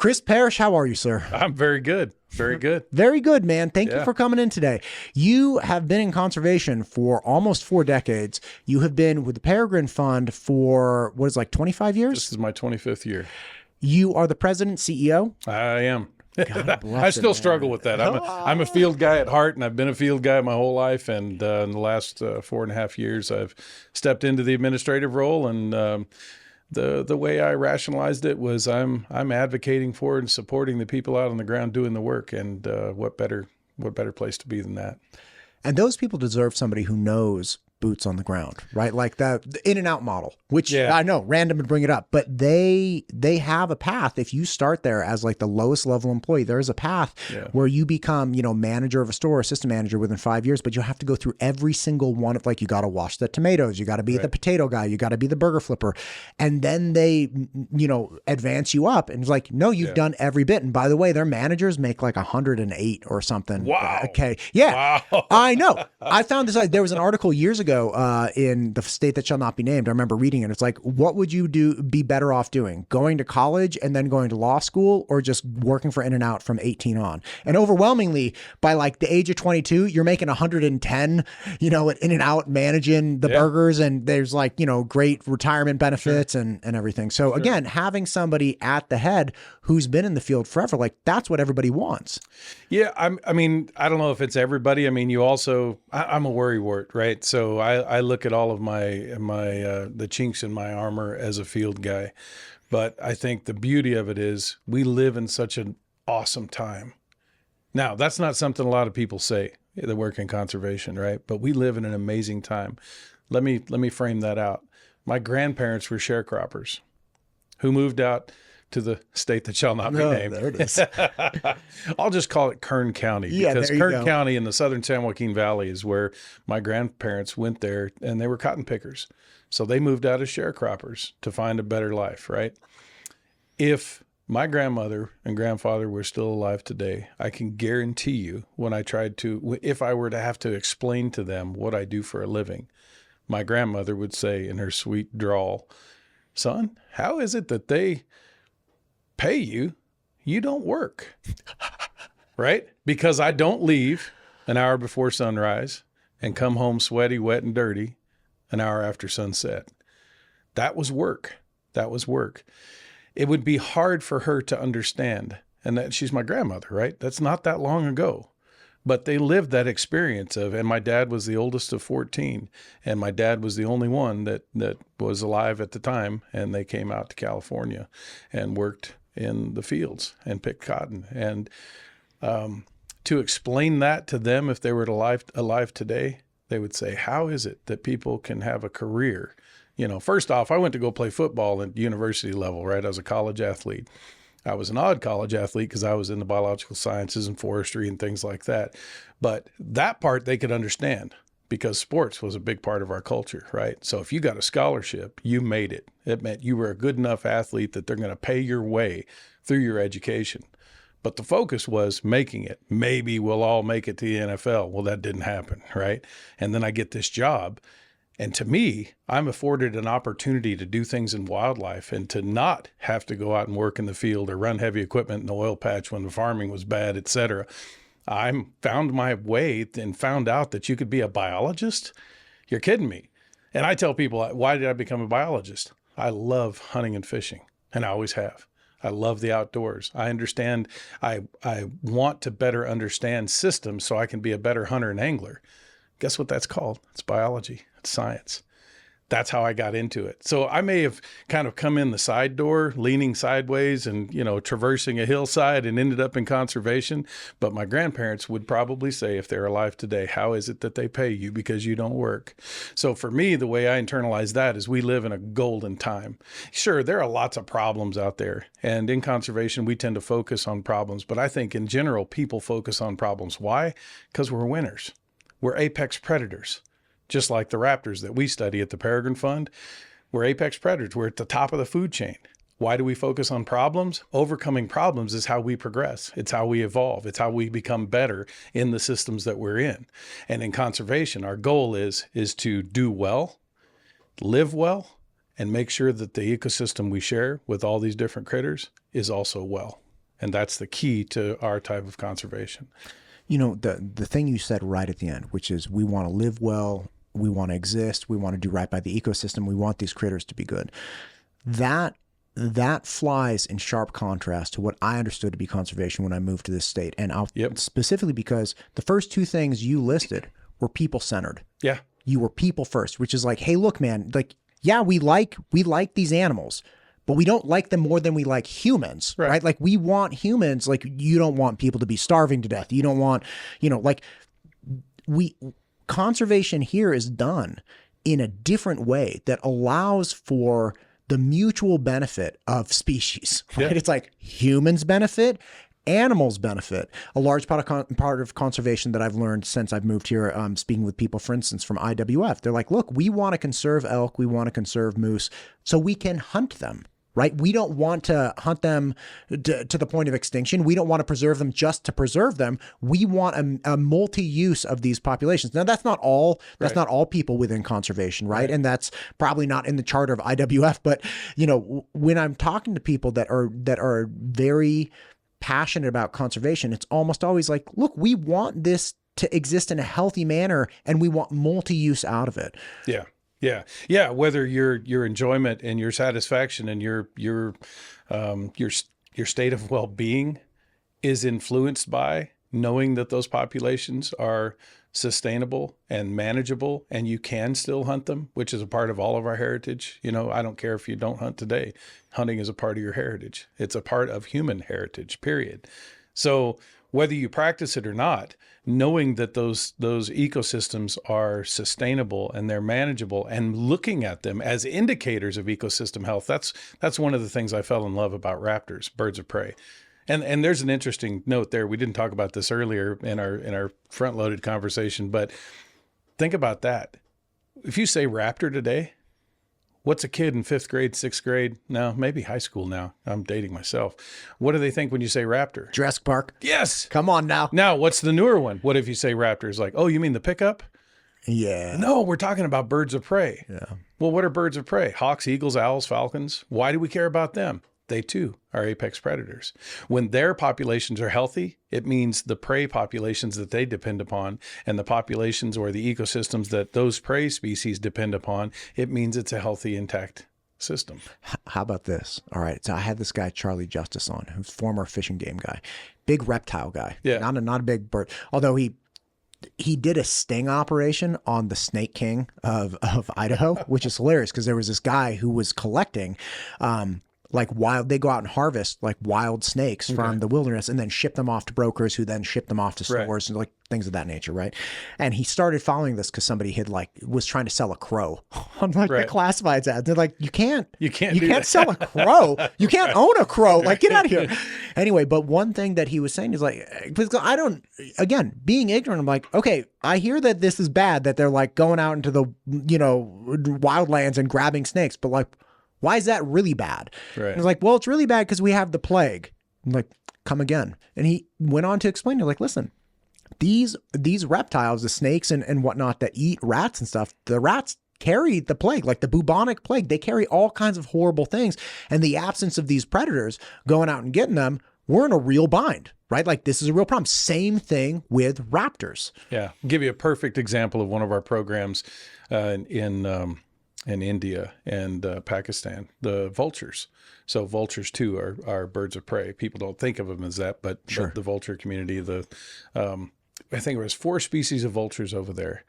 Chris Parish, how are you, sir? I'm very good. Very good. Very good, man. Thank you for coming in today. You have been in conservation for almost 4 decades. You have been with the Peregrine Fund for, what is it, like 25 years? This is my 25th year. You are the president, CEO? I am. God bless I still it, struggle with that. I'm a field guy at heart, and I've been a field guy my whole life. And in the last 4.5 years, I've stepped into the administrative role. And the way I rationalized it was I'm advocating for and supporting the people out on the ground doing the work. And what better place to be than that? And those people deserve somebody who knows boots on the ground, right? Like the in and out model, which I know random to bring it up, but they have a path. If you start there as like the lowest level employee, there is a path where you become, manager of a store, assistant manager within 5 years, but you have to go through every single one of, like, you got to wash the tomatoes, you got to be the potato guy, you got to be the burger flipper. And then they, advance you up and it's like, no, you've done every bit. And by the way, their managers make like 108 or something. Wow. Okay. Yeah. Wow. I know. I found this, there was an article years ago in the state that shall not be named. I remember reading it. It's like, what would you be better off doing? Going to college and then going to law school, or just working for In-N-Out from 18 on? And overwhelmingly, by like the age of 22, you're making 110, at In-N-Out, managing the burgers, and there's like, great retirement benefits and everything. So again, having somebody at the head who's been in the field forever, like, that's what everybody wants. Yeah. I don't know if it's everybody. You also, I'm a worrywart, right? So I look at all of the chinks in my armor as a field guy, but I think the beauty of it is we live in such an awesome time. Now, that's not something a lot of people say that work in conservation, right? But we live in an amazing time. Let me frame that out. My grandparents were sharecroppers who moved out to the state that shall not be named. There it is. I'll just call it Kern County, because Kern County in the southern San Joaquin Valley is where my grandparents went there, and they were cotton pickers. So they moved out as sharecroppers to find a better life, right? If my grandmother and grandfather were still alive today, I can guarantee you if I were to have to explain to them what I do for a living, my grandmother would say in her sweet drawl, "Son, how is it that they pay you don't work?" Right? Because I don't leave an hour before sunrise and come home sweaty, wet, and dirty an hour after sunset. That was work. It would be hard for her to understand. And that she's my grandmother, right? That's not that long ago. But they lived that experience and my dad was the oldest of 14, and my dad was the only one that was alive at the time, and they came out to California and worked in the fields and picked cotton. And to explain that to them, if they were alive today, they would say, how is it that people can have a career? First off, I went to go play football at university level, right? I was a college athlete. I was an odd college athlete because I was in the biological sciences and forestry and things like that. But that part they could understand, because sports was a big part of our culture, right? So if you got a scholarship, you made it. It meant you were a good enough athlete that they're going to pay your way through your education. But the focus was making it. Maybe we'll all make it to the NFL. Well, that didn't happen, right? And then I get this job. And to me, I'm afforded an opportunity to do things in wildlife and to not have to go out and work in the field or run heavy equipment in the oil patch when the farming was bad, et cetera. I found my way and found out that you could be a biologist. You're kidding me. And I tell people, why did I become a biologist? I love hunting and fishing, and I always have. I love the outdoors. I understand. I want to better understand systems so I can be a better hunter and angler. Guess what that's called? It's biology. It's science. That's how I got into it. So I may have kind of come in the side door, leaning sideways and, traversing a hillside and ended up in conservation. But my grandparents would probably say, if they're alive today, how is it that they pay you because you don't work? So for me, the way I internalize that is we live in a golden time. Sure, there are lots of problems out there. And in conservation, we tend to focus on problems. But I think in general, people focus on problems. Why? Because we're winners. We're apex predators. Just like the raptors that we study at the Peregrine Fund, we're apex predators. We're at the top of the food chain. Why do we focus on problems? Overcoming problems is how we progress. It's how we evolve. It's how we become better in the systems that we're in. And in conservation, our goal is to do well, live well, and make sure that the ecosystem we share with all these different critters is also well. And that's the key to our type of conservation. You know, the thing you said right at the end, which is we want to live well, we want to exist, we want to do right by the ecosystem, we want these critters to be good. That flies in sharp contrast to what I understood to be conservation when I moved to this state. And specifically because the first two things you listed were people-centered. Yeah. You were people first, which is like, hey, look, man, like, yeah, we like these animals, but we don't like them more than we like humans, right? Like we want humans, like you don't want people to be starving to death. You don't want, like conservation here is done in a different way that allows for the mutual benefit of species, right? Yeah. It's like humans benefit, animals benefit. A large part of conservation that I've learned since I've moved here, speaking with people, for instance, from IWF, they're like, look, we want to conserve elk, we want to conserve moose so we can hunt them. Right? We don't want to hunt them to the point of extinction. We don't want to preserve them just to preserve them. We want a multi-use of these populations. Now, that's not all. That's not all people within conservation, right? And that's probably not in the charter of IWF. But when I'm talking to people that are very passionate about conservation, it's almost always like, look, we want this to exist in a healthy manner, and we want multi-use out of it. Yeah. Yeah. Whether your enjoyment and your satisfaction and your state of well-being is influenced by knowing that those populations are sustainable and manageable, and you can still hunt them, which is a part of all of our heritage. I don't care if you don't hunt today. Hunting is a part of your heritage. It's a part of human heritage, period. So whether you practice it or not, knowing that those ecosystems are sustainable and they're manageable, and looking at them as indicators of ecosystem health, that's one of the things I fell in love about raptors, birds of prey. And there's an interesting note there. We didn't talk about this earlier in our front-loaded conversation, but think about that. If you say raptor today, what's a kid in 5th grade, 6th grade? No, maybe high school now. I'm dating myself. What do they think when you say raptor? Jurassic Park. Yes. Come on now. Now, what's the newer one? What if you say raptor? It's like, oh, you mean the pickup? Yeah. No, we're talking about birds of prey. Yeah. Well, what are birds of prey? Hawks, eagles, owls, falcons. Why do we care about them? They too are apex predators. When their populations are healthy, it means the prey populations that they depend upon and the populations or the ecosystems that those prey species depend upon, it means it's a healthy, intact system. How about this? All right. So I had this guy, Charlie Justice, on, who's former Fish and Game guy, big reptile guy. Yeah. Not a big bird, although he did a sting operation on the snake king of Idaho, which is hilarious because there was this guy who was collecting, they go out and harvest like wild snakes from the wilderness and then ship them off to brokers who then ship them off to stores and like things of that nature. Right. And he started following this because somebody had was trying to sell a crow on the classifieds ad. They're like, you can't sell a crow. You can't own a crow. Like, get out of here. Anyway, but one thing that he was saying is like, being ignorant, I'm like, okay, I hear that this is bad, that they're like going out into the, wildlands and grabbing snakes, but like, why is that really bad? Right. And I was like, well, it's really bad because we have the plague. I'm like, come again. And he went on to explain, like, listen, these reptiles, the snakes and whatnot that eat rats and stuff, the rats carry the plague, like the bubonic plague. They carry all kinds of horrible things. And the absence of these predators going out and getting them, we're in a real bind, right? Like this is a real problem. Same thing with raptors. Yeah. I'll give you a perfect example of one of our programs in India and Pakistan, the vultures. So vultures too are birds of prey. People don't think of them as that, but the vulture community, I think it was 4 species of vultures over there.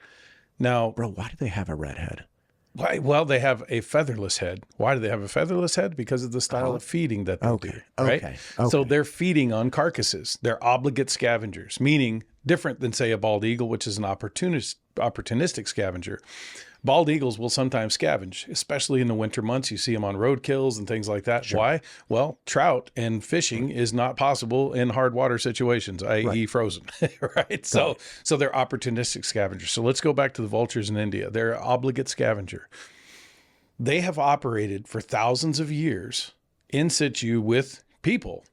Now, bro, why do they have a red head? Why? Well, they have a featherless head. Why do they have a featherless head? Because of the style of feeding that they do. Right? Okay. So they're feeding on carcasses. They're obligate scavengers, meaning different than, say, a bald eagle, which is an opportunistic scavenger. Bald eagles will sometimes scavenge, especially in the winter months. You see them on roadkills and things like that. Sure. Why? Well, trout and fishing is not possible in hard water situations, i.e. frozen, right? So they're opportunistic scavengers. So let's go back to the vultures in India. They're an obligate scavenger. They have operated for thousands of years in situ with people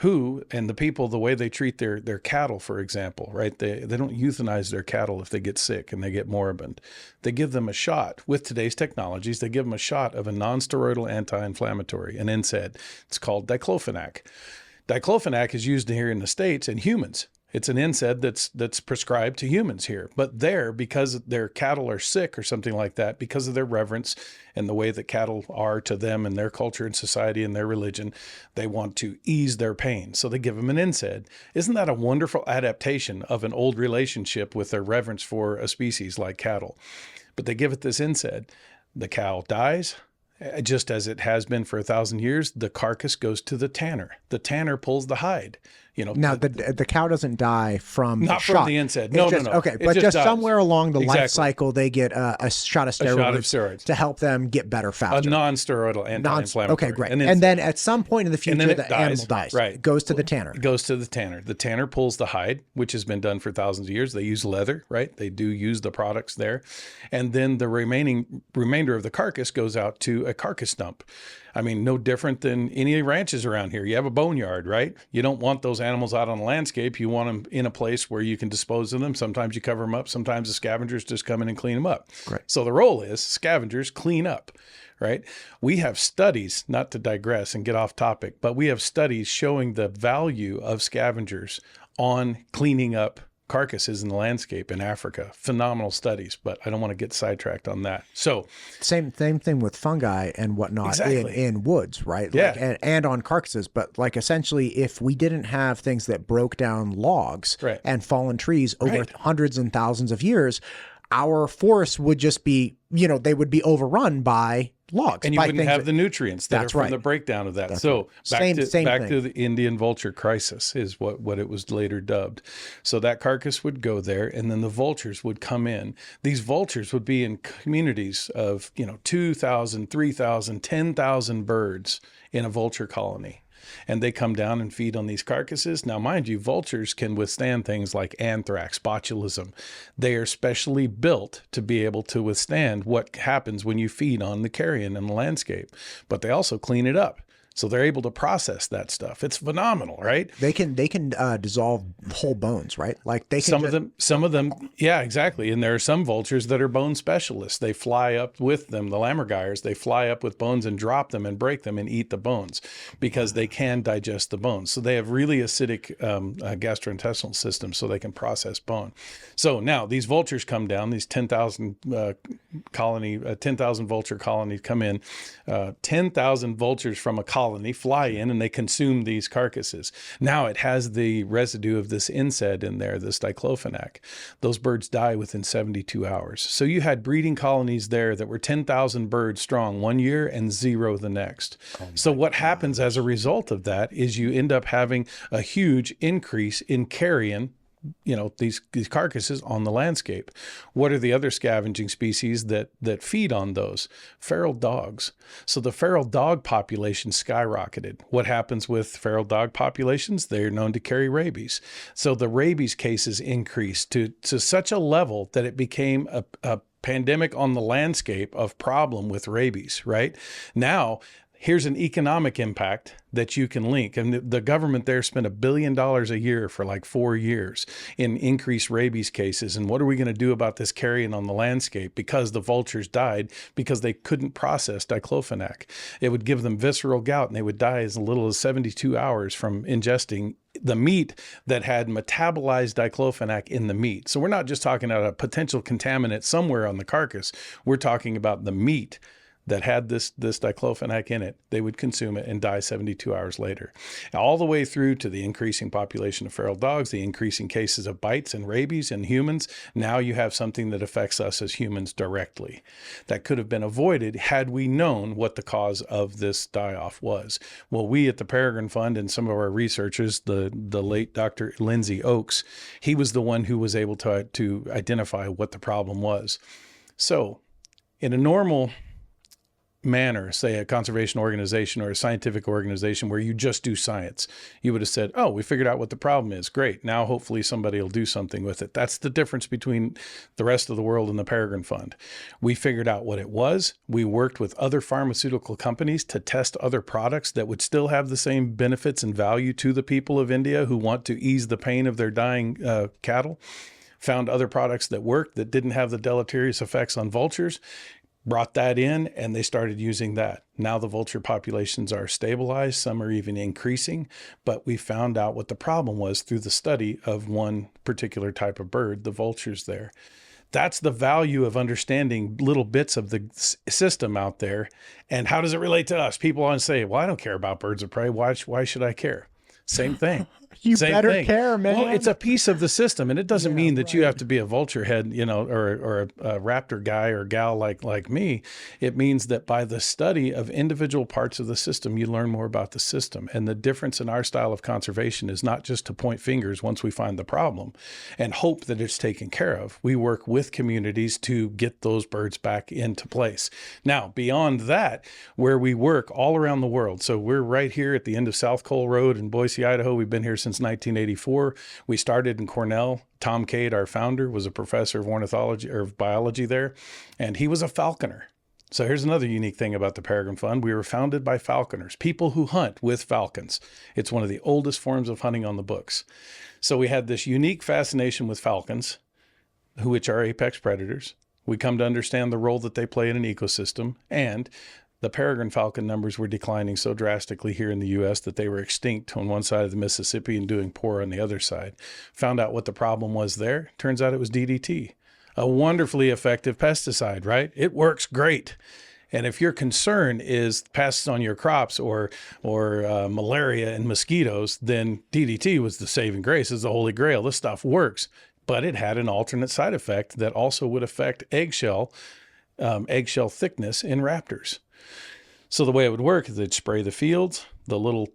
and the people, the way they treat their cattle, for example, right? They don't euthanize their cattle if they get sick and they get moribund. They give them a shot. With today's technologies, they give them a shot of a non-steroidal anti-inflammatory, an NSAID. It's called diclofenac. Diclofenac is used here in the States in humans. It's an NSAID that's prescribed to humans here. But there, because their cattle are sick or something like that, because of their reverence and the way that cattle are to them and their culture and society and their religion, they want to ease their pain. So they give them an NSAID. Isn't that a wonderful adaptation of an old relationship with their reverence for a species like cattle? But they give it this NSAID. The cow dies. Just as it has been for 1,000 years, the carcass goes to the tanner. The tanner pulls the hide. Now the cow doesn't die from not the from shot. the NSAID. No. Okay, but just somewhere along the life Exactly. cycle, they get a shot of steroids to help them get better faster. A non-steroidal anti-inflammatory. Okay, great. And then at some point in the future, the animal dies. Right. It goes to the tanner. It goes to the tanner. The tanner pulls the hide, which has been done for thousands of years. They use leather, right? They do use the products there. And then the remainder of the carcass goes out to a carcass dump. I mean, no different than any ranches around here. You have a boneyard, right? You don't want those animals out on the landscape. You want them in a place where you can dispose of them. Sometimes you cover them up. Sometimes the scavengers just come in and clean them up. Great. So the role is scavengers clean up, right? We have studies, not to digress and get off topic, but we have studies showing the value of scavengers on cleaning up carcasses in the landscape in Africa. Phenomenal studies, but I don't want to get sidetracked on that. So same thing with fungi and whatnot in woods, right? Yeah. And on carcasses. But like essentially, if we didn't have things that broke down logs and fallen trees over hundreds and thousands of years, our forests would just be, they would be overrun by logs. And you wouldn't have the nutrients that are from the breakdown of that. Back to the Indian vulture crisis is what it was later dubbed. So that carcass would go there, and then the vultures would come in. These vultures would be in communities of 2,000, 3,000, 10,000 birds in a vulture colony. And they come down and feed on these carcasses. Now, mind you, vultures can withstand things like anthrax, botulism. They are specially built to be able to withstand what happens when you feed on the carrion in the landscape. But they also clean it up. So they're able to process that stuff. It's phenomenal, right? They can dissolve whole bones, right? Like they can some of them, yeah, exactly. And there are some vultures that are bone specialists. They fly up with them, the lammergeiers. They fly up with bones and drop them and break them and eat the bones because they can digest the bones. So they have really acidic gastrointestinal systems, so they can process bone. So now these vultures come down. These 10,000 10,000 vulture colonies come in. 10,000 vultures from a colony fly in and they consume these carcasses. Now it has the residue of this NSAID in there, this diclofenac. Those birds die within 72 hours. So you had breeding colonies there that were 10,000 birds strong one year and 0 the next. So what happens as a result of that is you end up having a huge increase in carrion, these carcasses on the landscape. What are the other scavenging species that feed on those? Feral dogs. So the feral dog population skyrocketed. What happens with feral dog populations? They're known to carry rabies. So the rabies cases increased to such a level that it became a pandemic on the landscape of problem with rabies, right? Now, here's an economic impact that you can link. And the government there spent $1 billion a year for like 4 years in increased rabies cases. And what are we going to do about this carrion on the landscape? Because the vultures died because they couldn't process diclofenac. It would give them visceral gout and they would die as little as 72 hours from ingesting the meat that had metabolized diclofenac in the meat. So we're not just talking about a potential contaminant somewhere on the carcass. We're talking about the meat that had this diclofenac in it. They would consume it and die 72 hours later. All the way through to the increasing population of feral dogs, the increasing cases of bites and rabies in humans. Now you have something that affects us as humans directly. That could have been avoided had we known what the cause of this die-off was. Well, we at the Peregrine Fund and some of our researchers, the late Dr. Lindsay Oakes, he was the one who was able to identify what the problem was. So in a normal manner, say a conservation organization or a scientific organization where you just do science, you would have said, oh, we figured out what the problem is. Great. Now hopefully somebody will do something with it. That's the difference between the rest of the world and the Peregrine Fund. We figured out what it was. We worked with other pharmaceutical companies to test other products that would still have the same benefits and value to the people of India who want to ease the pain of their dying cattle. Found other products that worked that didn't have the deleterious effects on vultures. brought that in, and they started using that. Now the vulture populations are stabilized. Some are even increasing, but we found out what the problem was through the study of one particular type of bird, the vultures there. That's the value of understanding little bits of the system out there. And how does it relate to us? People always say, well, I don't care about birds of prey. Why should I care? Same thing. You Same better thing. care, man. Well, it's a piece of the system, and it doesn't mean that you have to be a vulture head, or a raptor guy or gal like me. It means that by the study of individual parts of the system, you learn more about the system. And the difference in our style of conservation is not just to point fingers once we find the problem and hope that it's taken care of. We work with communities to get those birds back into place. Now, beyond that, where we work all around the world. So we're right here at the end of South Cole Road in Boise, Idaho. We've been here since 1984. We started in Cornell. Tom Cade, our founder, was a professor of ornithology or biology there, and he was a falconer. So here's another unique thing about the Peregrine Fund. We were founded by falconers, people who hunt with falcons. It's one of the oldest forms of hunting on the books. So we had this unique fascination with falcons, which are apex predators. We come to understand the role that they play in an ecosystem, and the peregrine falcon numbers were declining so drastically here in the U.S. that they were extinct on one side of the Mississippi and doing poor on the other side. Found out what the problem was there. Turns out it was DDT, a wonderfully effective pesticide, right? It works great. And if your concern is pests on your crops or malaria and mosquitoes, then DDT was the saving grace, is the holy grail. This stuff works. But it had an alternate side effect that also would affect eggshell thickness in raptors. So the way it would work is they'd spray the fields, the little,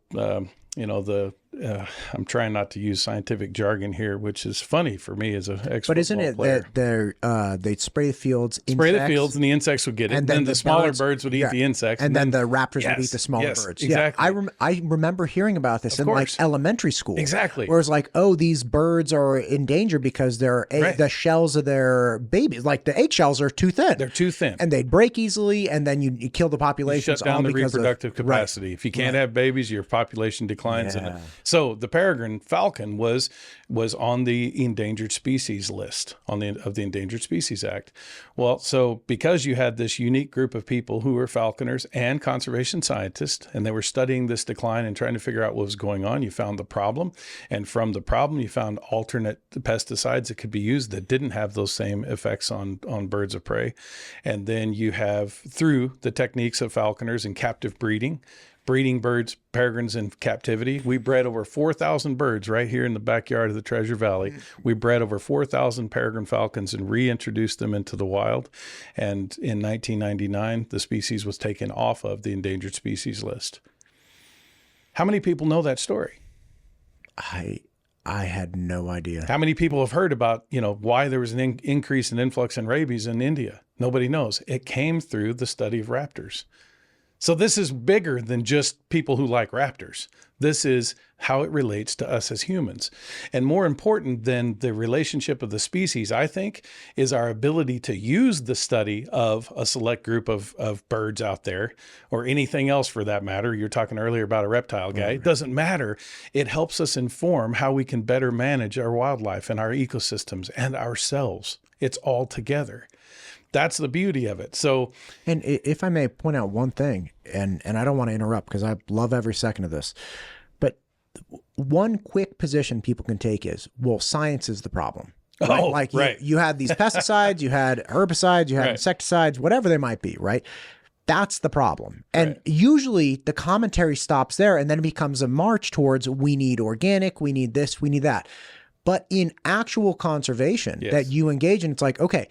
I'm trying not to use scientific jargon here, which is funny for me as an ex-football But isn't it player. that they'd spray the fields, Spray the fields, and the insects would get it. And then the smaller birds would eat the insects. And then the raptors would eat the smaller birds. Exactly. Yeah, I remember hearing about this in like elementary school. Exactly. Where it's like, oh, these birds are endangered because the shells of their babies, like the eggshells, are too thin. They're too thin. And they'd break easily, and then you kill the population. Shut down the reproductive capacity. If you can't have babies, your population declines. Yeah. So the peregrine falcon was on the endangered species list of the Endangered Species Act. Well, so because you had this unique group of people who were falconers and conservation scientists, and they were studying this decline and trying to figure out what was going on, you found the problem. And from the problem, you found alternate pesticides that could be used that didn't have those same effects on birds of prey. And then you have, through the techniques of falconers and captive breeding birds, peregrines in captivity. We bred over 4,000 birds right here in the backyard of the Treasure Valley. We bred over 4,000 peregrine falcons and reintroduced them into the wild. And in 1999, the species was taken off of the endangered species list. How many people know that story? I had no idea. How many people have heard about, why there was an increase in influx in rabies in India? Nobody knows. It came through the study of raptors. So this is bigger than just people who like raptors. This is how it relates to us as humans. And more important than the relationship of the species, I think, is our ability to use the study of a select group of birds out there, or anything else for that matter. You're talking earlier about a reptile guy. It doesn't matter. It helps us inform how we can better manage our wildlife and our ecosystems and ourselves. It's all together. That's the beauty of it. So, and if I may point out one thing, and I don't want to interrupt because I love every second of this, but one quick position people can take is, well, science is the problem. Right? You had these pesticides, you had herbicides, you had insecticides, whatever they might be, right? That's the problem. And usually the commentary stops there, and then it becomes a march towards, we need organic, we need this, we need that. But in actual conservation that you engage in, it's like, okay,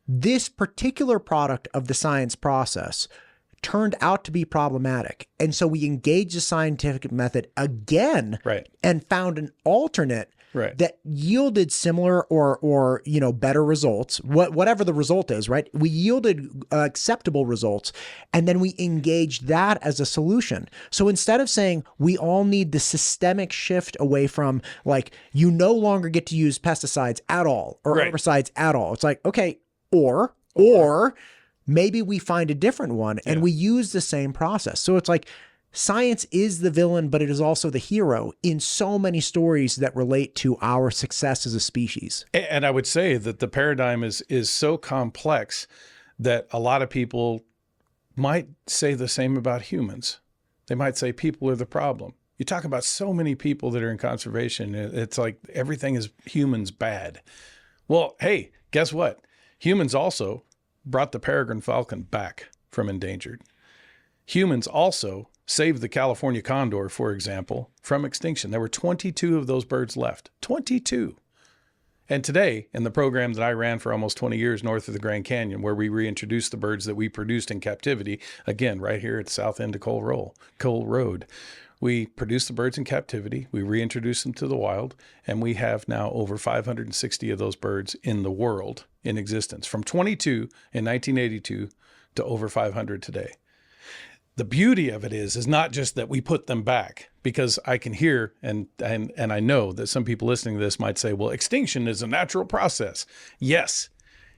this particular product of the science process turned out to be problematic. And so we engaged the scientific method again and found an alternate that yielded similar or better results, whatever the result is, right? We yielded acceptable results, and then we engaged that as a solution. So instead of saying we all need the systemic shift away from, like, you no longer get to use pesticides at all or herbicides at all. It's like, okay, or maybe we find a different one and we use the same process. So it's like science is the villain, but it is also the hero in so many stories that relate to our success as a species. And I would say that the paradigm is so complex that a lot of people might say the same about humans. They might say people are the problem. You talk about so many people that are in conservation. It's like everything is humans bad. Well, hey, guess what? Humans also brought the peregrine falcon back from endangered. Humans also saved the California condor, for example, from extinction. There were 22 of those birds left. 22. And today, in the program that I ran for almost 20 years north of the Grand Canyon, where we reintroduced the birds that we produced in captivity, again, right here at the south end of Cole Road, we produced the birds in captivity, we reintroduced them to the wild, and we have now over 560 of those birds in the world in existence, from 22 in 1982 to over 500 today. The beauty of it is not just that we put them back, because I can hear and I know that some people listening to this might say, well, extinction is a natural process. Yes,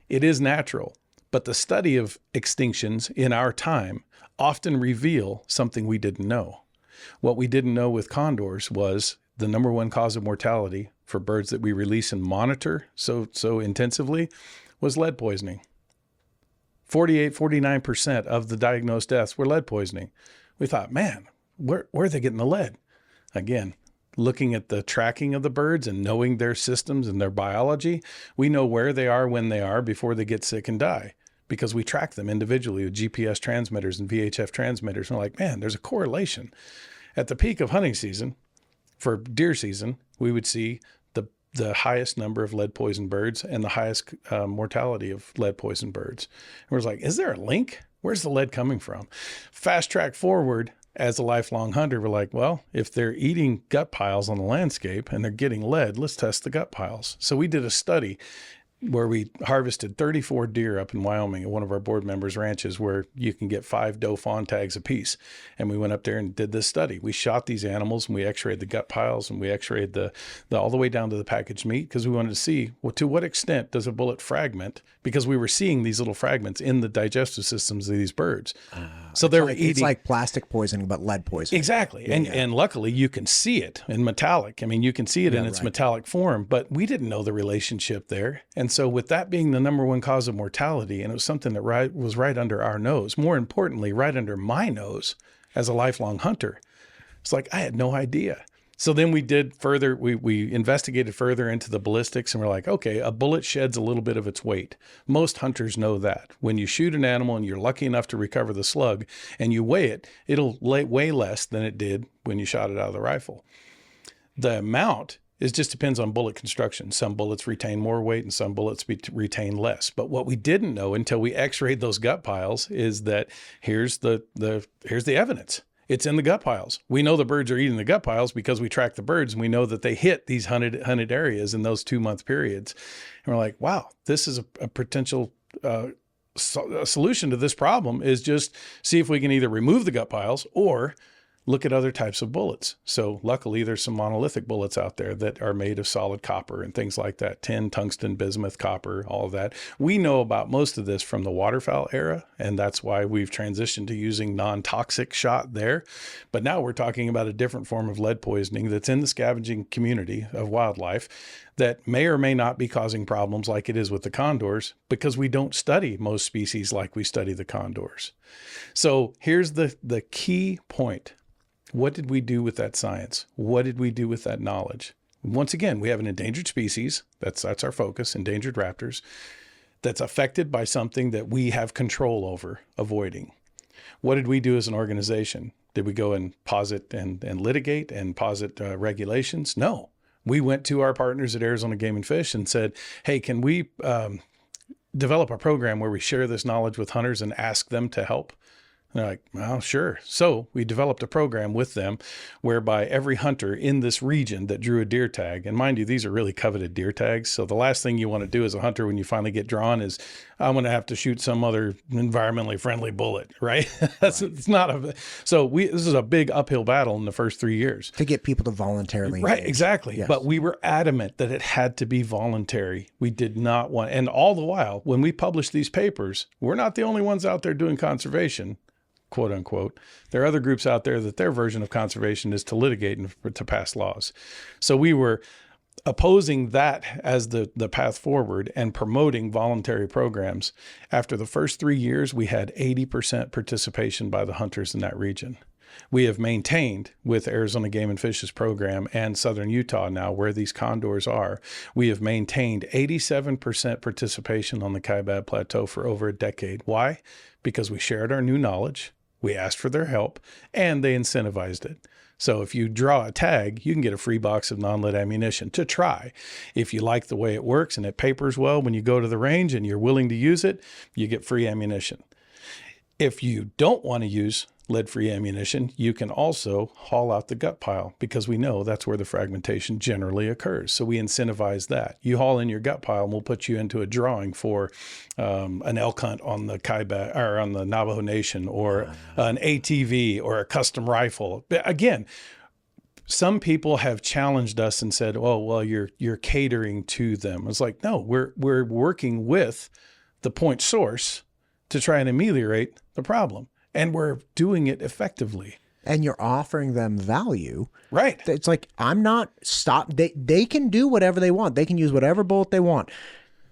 it is natural, but the study of extinctions in our time often reveal something we didn't know. What we didn't know with condors was the number one cause of mortality for birds that we release and monitor so intensively was lead poisoning. 49% of the diagnosed deaths were lead poisoning. We thought, man, where are they getting the lead? Again, looking at the tracking of the birds and knowing their systems and their biology, we know where they are when they are before they get sick and die, because we track them individually with GPS transmitters and VHF transmitters. And we're like, man, there's a correlation. At the peak of hunting season, for deer season, we would see the highest number of lead poisoned birds and the highest mortality of lead poisoned birds. And we're like, is there a link? Where's the lead coming from? Fast track forward, as a lifelong hunter, we're like, well, if they're eating gut piles on the landscape and they're getting lead, let's test the gut piles. So we did a study where we harvested 34 deer up in Wyoming at one of our board members' ranches, where you can get 5 doe fawn tags apiece. And we went up there and did this study. We shot these animals and we x-rayed the gut piles and we x-rayed the all the way down to the packaged meat, because we wanted to see, well, to what extent does a bullet fragment, because we were seeing these little fragments in the digestive systems of these birds. So they were eating. It's like plastic poisoning, but lead poisoning. Exactly. Yeah, and luckily you can see it in metallic. I mean, you can see it in its metallic form, but we didn't know the relationship there. And so with that being the number one cause of mortality, and it was something that was right under our nose, more importantly, right under my nose as a lifelong hunter, it's like, I had no idea. So then we did further, we investigated further into the ballistics, and we're like, okay, a bullet sheds a little bit of its weight. Most hunters know that. When you shoot an animal and you're lucky enough to recover the slug and you weigh it, it'll weigh less than it did when you shot it out of the rifle. The amount just depends on bullet construction. Some bullets retain more weight and some bullets retain less. But what we didn't know until we x-rayed those gut piles is that here's the evidence. It's in the gut piles. We know the birds are eating the gut piles because we track the birds, and we know that they hit these hunted areas in those 2-month periods. And we're like, wow, this is a potential solution to this problem, is just see if we can either remove the gut piles or look at other types of bullets. So luckily there's some monolithic bullets out there that are made of solid copper and things like that. Tin, tungsten, bismuth, copper, all of that. We know about most of this from the waterfowl era, and that's why we've transitioned to using non-toxic shot there. But now we're talking about a different form of lead poisoning that's in the scavenging community of wildlife that may or may not be causing problems like it is with the condors, because we don't study most species like we study the condors. So here's the key point. What did we do with that science? What did we do with that knowledge? Once again, we have an endangered species. That's our focus, endangered raptors, that's affected by something that we have control over avoiding. What did we do as an organization? Did we go and posit and litigate and posit regulations? No. We went to our partners at Arizona Game and Fish and said, hey, can we develop a program where we share this knowledge with hunters and ask them to help? And they're like, well, sure. So we developed a program with them whereby every hunter in this region that drew a deer tag, and mind you, these are really coveted deer tags. So the last thing you want to do as a hunter when you finally get drawn is, I'm going to have to shoot some other environmentally friendly bullet, right? It's not this is a big uphill battle in the first 3 years. To get people to voluntarily Right, engage. exactly. Yes. But we were adamant that it had to be voluntary. We did not want, and all the while, when we published these papers, we're not the only ones out there doing conservation, quote unquote. There are other groups out there that their version of conservation is to litigate and to pass laws. So we were opposing that as the path forward and promoting voluntary programs, after the first 3 years, we had 80% participation by the hunters in that region. We have maintained with Arizona Game and Fish's program and Southern Utah now, where these condors are, we have maintained 87% participation on the Kaibab Plateau for over a decade. Why? Because we shared our new knowledge, we asked for their help, and they incentivized it. So if you draw a tag, you can get a free box of non-lead ammunition to try. If you like the way it works and it papers well when you go to the range and you're willing to use it, you get free ammunition. If you don't want to use lead-free ammunition, you can also haul out the gut pile, because we know that's where the fragmentation generally occurs. So we incentivize that. You haul in your gut pile and we'll put you into a drawing for an elk hunt on the Kaibab or on the Navajo Nation, or an ATV or a custom rifle. Again, some people have challenged us and said, "Oh, well, you're catering to them." It's like, no, we're working with the point source to try and ameliorate the problem. And we're doing it effectively. And you're offering them value. Right. It's like, I'm not stop. They can do whatever they want. They can use whatever bullet they want.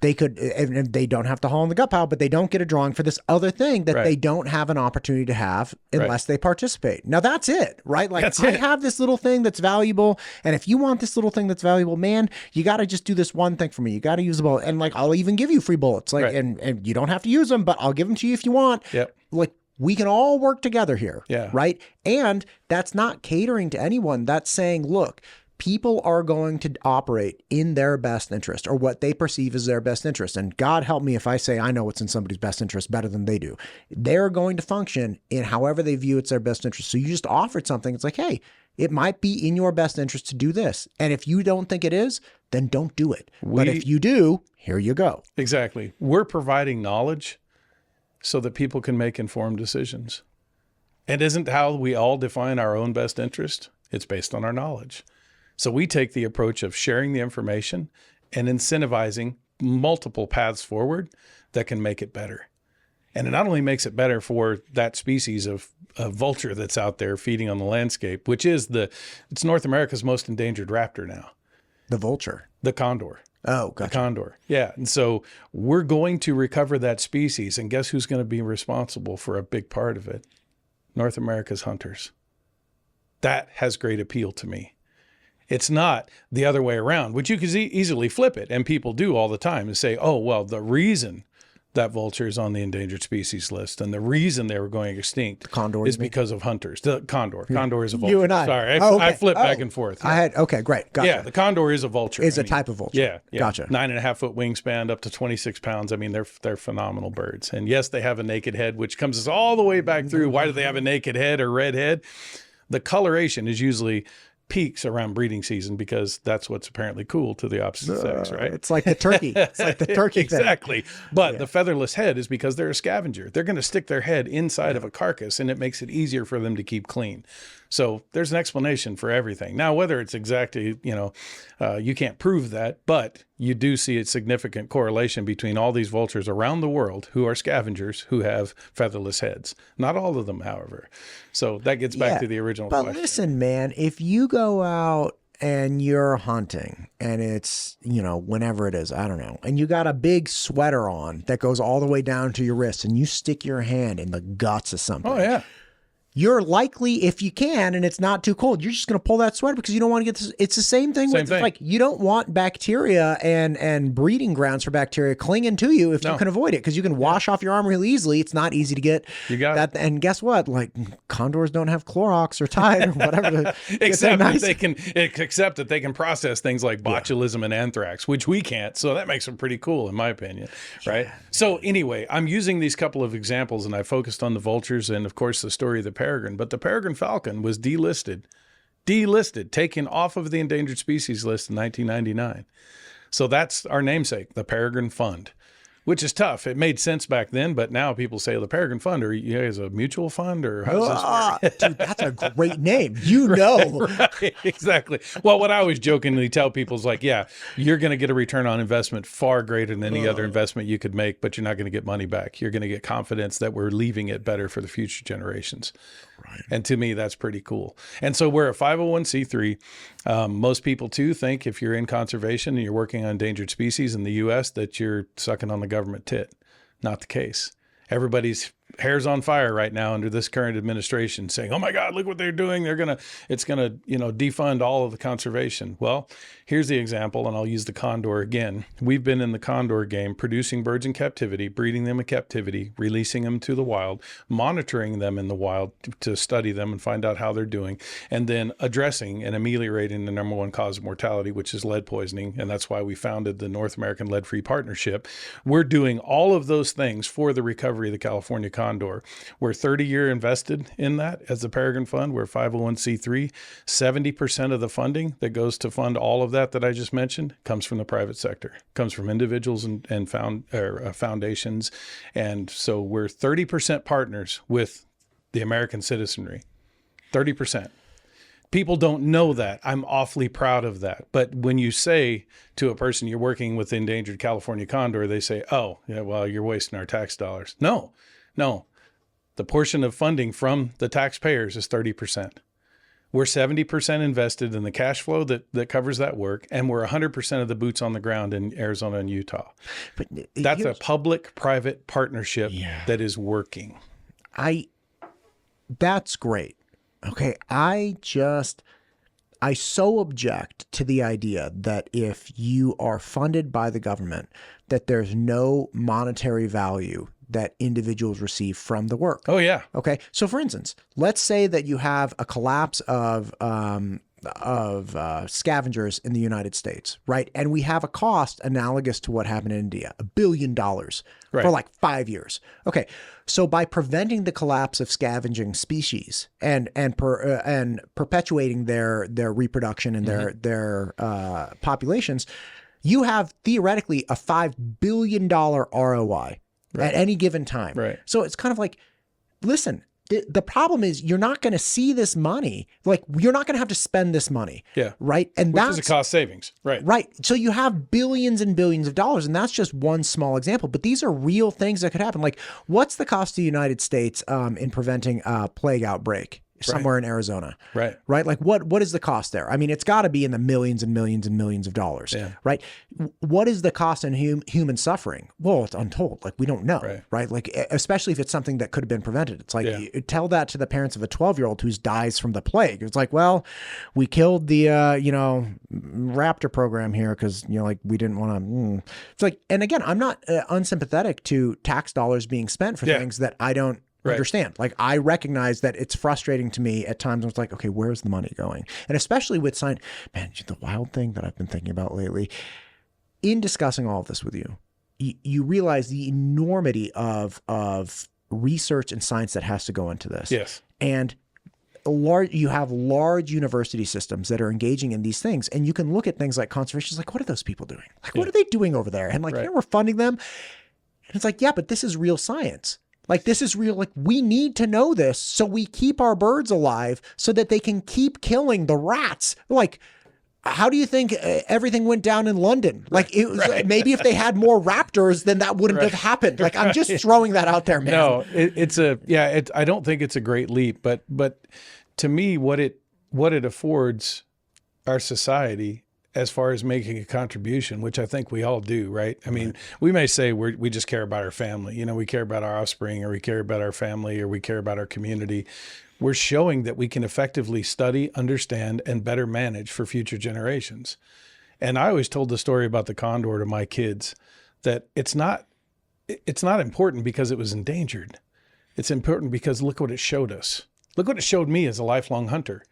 They could, and they don't have to haul in the gut pile, but they don't get a drawing for this other thing that they don't have an opportunity to have unless they participate. Now that's it, right? Like, I have this little thing that's valuable. And if you want this little thing that's valuable, man, you got to just do this one thing for me. You got to use the bullet. And like, I'll even give you free bullets. Like, and you don't have to use them, but I'll give them to you if you want. Yep. Like, we can all work together here, yeah. right? And that's not catering to anyone. That's saying, look, people are going to operate in their best interest, or what they perceive as their best interest. And God help me if I say I know what's in somebody's best interest better than they do. They're going to function in however they view it's their best interest. So you just offered something. It's like, hey, it might be in your best interest to do this. And if you don't think it is, then don't do it. But if you do, here you go. Exactly. We're providing knowledge so that people can make informed decisions. And isn't how we all define our own best interest? It's based on our knowledge. So we take the approach of sharing the information and incentivizing multiple paths forward that can make it better. And it not only makes it better for that species of vulture that's out there feeding on the landscape, which is it's North America's most endangered raptor now. The vulture. The condor. Oh, gotcha. The condor. Yeah. And so we're going to recover that species. And guess who's going to be responsible for a big part of it? North America's hunters. That has great appeal to me. It's not the other way around, which you could easily flip it. And people do all the time, and say, oh, well, the reason that vulture is on the endangered species list and the reason they were going extinct is because of hunters. The condor. Condor is a vulture. You and I. Sorry, I flipped back and forth. Okay, great. Gotcha. Yeah, the condor is a vulture. Is a type of vulture. Yeah. Gotcha. 9.5 foot wingspan, up to 26 pounds. I mean, they're phenomenal birds. And yes, they have a naked head, which comes us all the way back through. Why do they have a naked head or red head? The coloration is usually peaks around breeding season, because that's what's apparently cool to the opposite sex, right? It's like the turkey. It's like the turkey exactly. But the featherless head is because they're a scavenger. They're going to stick their head inside of a carcass, and it makes it easier for them to keep clean. So there's an explanation for everything. Now, whether it's exactly, you can't prove that, but you do see a significant correlation between all these vultures around the world who are scavengers who have featherless heads. Not all of them, however. So that gets back to the original question. But listen, man, if you go out and you're hunting and it's, whenever it is, I don't know, and you got a big sweater on that goes all the way down to your wrist, and you stick your hand in the guts of something. Oh, yeah. You're likely, if you can, and it's not too cold, you're just going to pull that sweater because you don't want to get this. It's the same thing. Like, you don't want bacteria and breeding grounds for bacteria clinging to you if you can avoid it, because you can wash off your arm real easily. It's not easy to get. You got that. And guess what? Like, condors don't have Clorox or Tide or whatever. Except that they can process things like botulism and anthrax, which we can't. So that makes them pretty cool, in my opinion. Right. Yeah. So anyway, I'm using these couple of examples, and I focused on the vultures and, of course, the story of the Peregrine, but the peregrine falcon was delisted, taken off of the endangered species list in 1999. So that's our namesake, the Peregrine Fund. which is tough. It made sense back then, but now people say, the Peregrine Fund, or you guys a mutual fund, or how does this work? Dude, that's a great name. You know. Right, exactly. Well, what I always jokingly tell people is like, yeah, you're going to get a return on investment far greater than any other investment you could make, but you're not going to get money back. You're going to get confidence that we're leaving it better for the future generations. Right. And to me, that's pretty cool. And so we're a 501c3. Most people too think if you're in conservation and you're working on endangered species in the U.S. that you're sucking on the government tit. Not the case. Everybody's hair's on fire right now under this current administration saying, oh my God, look what they're doing. It's going to, defund all of the conservation. Well, here's the example, and I'll use the condor again. We've been in the condor game, producing birds in captivity, breeding them in captivity, releasing them to the wild, monitoring them in the wild to study them and find out how they're doing, and then addressing and ameliorating the number one cause of mortality, which is lead poisoning. And that's why we founded the North American Lead-Free Partnership. We're doing all of those things for the recovery of the California condor. We're 30-year invested in that as the Peregrine Fund. We're 501c3. 70% of the funding that goes to fund all of that I just mentioned comes from the private sector, comes from individuals and foundations. And so we're 30% partners with the American citizenry. 30%. People don't know that. I'm awfully proud of that. But when you say to a person you're working with the endangered California condor, they say, oh, yeah, well, you're wasting our tax dollars. No. The portion of funding from the taxpayers is 30%. We're 70% invested in the cash flow that covers that work, and we're 100% of the boots on the ground in Arizona and Utah. But that's a public-private partnership that is working. That's great. Okay, I so object to the idea that if you are funded by the government, that there's no monetary value that individuals receive from the work. Oh, yeah. Okay. So for instance, let's say that you have a collapse of scavengers in the United States, right? And we have a cost analogous to what happened in India, $1 billion for like 5 years. Okay. So by preventing the collapse of scavenging species and perpetuating their reproduction and their populations, you have theoretically a $5 billion ROI. At any given time. Right. So it's kind of like, listen, the problem is you're not going to see this money. Like, you're not going to have to spend this money. Yeah. Right. And which is a cost savings. Right. Right. So you have billions and billions of dollars, and that's just one small example. But these are real things that could happen. Like, what's the cost to the United States in preventing a plague outbreak somewhere in Arizona? Right. Right. Like, what is the cost there? I mean, it's got to be in the millions and millions and millions of dollars. Yeah. Right. What is the cost in human suffering? Well, it's untold. Like, we don't know. Right. Like, especially if it's something that could have been prevented. It's like, you tell that to the parents of a 12-year-old who dies from the plague. It's like, well, we killed the, raptor program here because, like, we didn't want to. It's like, and again, I'm not unsympathetic to tax dollars being spent for things that I don't understand. Like, I recognize that it's frustrating to me at times when it's like, okay, where's the money going? And especially with science, man, the wild thing that I've been thinking about lately, in discussing all of this with you, you realize the enormity of research and science that has to go into this. Yes. And you have large university systems that are engaging in these things. And you can look at things like conservation. It's like, what are those people doing? Like, what are they doing over there? And like, we're funding them. And it's like, yeah, but this is real science. Like, this is real. Like, we need to know this so we keep our birds alive so that they can keep killing the rats. Like, how do you think everything went down in London? Like, it was maybe if they had more raptors, then that wouldn't have happened. Like, I'm just throwing that out there, man. No, I don't think it's a great leap, but to me, what it affords our society as far as making a contribution, which I think we all do, right? I mean, we may say we just care about our family. We care about our offspring, or we care about our family, or we care about our community. We're showing that we can effectively study, understand, and better manage for future generations. And I always told the story about the condor to my kids, that it's not important because it was endangered. It's important because look what it showed us. Look what it showed me as a lifelong hunter,